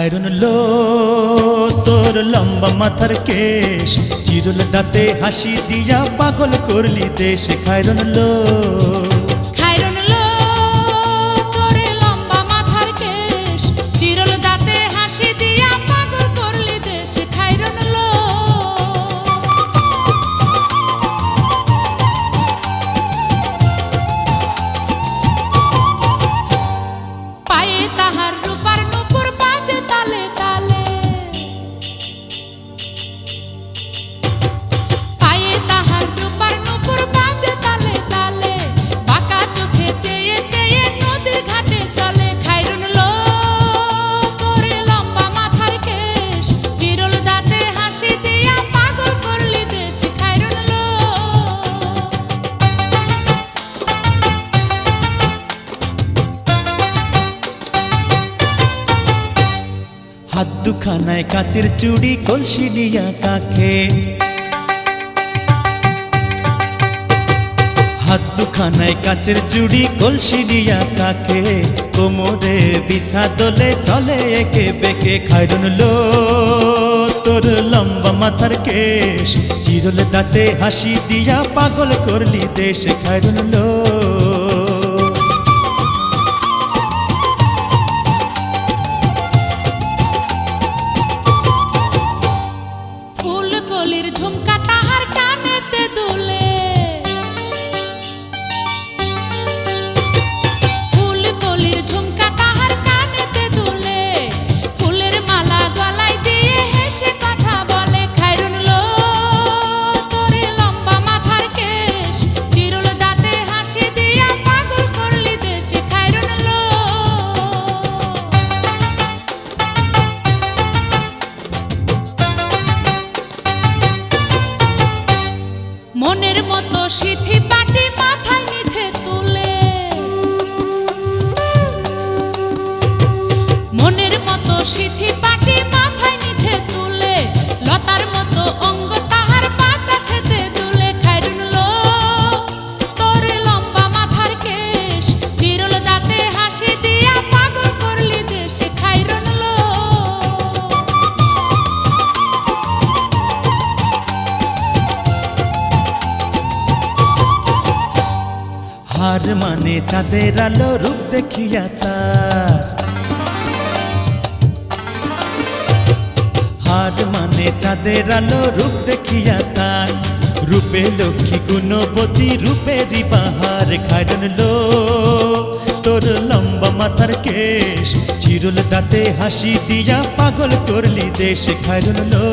খায়রুন লো তোর লম্বা মাথার কেশ, চিরুল দাঁতে হাসি দিয়া পাগল করলি দেশ। খায়রুন লো খায়রুন লো তোর লম্বা মাথার কেশ, চিরল দাঁতে হাসি দিয়া পাগল করলি দেশ। খায়রুন লো পায়ে তাহার রূপার নূপুর বাজে তালে তালে, পায়ে তাহার রূপার নূপুর বাজে তালে তালে, বাঁকা চোখে চেয়ে চেয়ে নদীর ঘাটে চলে। খায়রুন লো তোর লম্বা মাথার কেশ, চিরল দাঁতে হাসি দিয়া পাগল করলি দেশ। খায়রুন লো হাত দুখানায় কাচের চুড়ি, কলসি নিয়া কাখে, হাত দুখানায় কাচের চুড়ি, কলসি নিয়া কাখে, কোমরে বিছা দোলে চলে একে বেঁকে। খায়রুন লো তোর লম্বা মাথার কেশ, চিরল দাঁতে হাসি দিয়া পাগল করলি দেশ। খায়রুন লো ফুল কলির ঝুমকা তাহার কানেতে দুলে, ফুল কলির ঝুমকা তাহার কানেতে দুলে, ফুলের মালা গলায় দিয়ে হেসে কথা বলে। খায়রুন লো তোর লম্বা মাথার কেশ, চিরল দাঁতে হাসি দিয়া পাগল করলি দেশ। খায়রুন লো মনের মতো সিথি পাটি মাথায় নিচে তুলে, মনের মতো সিথি পাটি মাথায় নিচে তুলে, লতার মতো অঙ্গ তাহার বাতাসেতে দুলে। খায়রুন লো তোর লম্বা মাথার কেশ, চিরল দাঁতে হাসি দিয়া পাগল করলি দেশ। খায়রুন লো হার মানে চাঁদের আলো, রূপ দেখিয়া তার, হার মানে চাঁদের আলো, রূপ দেখিয়া তার, রূপে লক্ষ্মী গুণবতী, রূপেরই বাহার। খায়রুন লো তোর লম্বা মাথার কেশ, চিরল দাঁতে হাসি দিয়া পাগল করলি দেশ। খায়রুন লো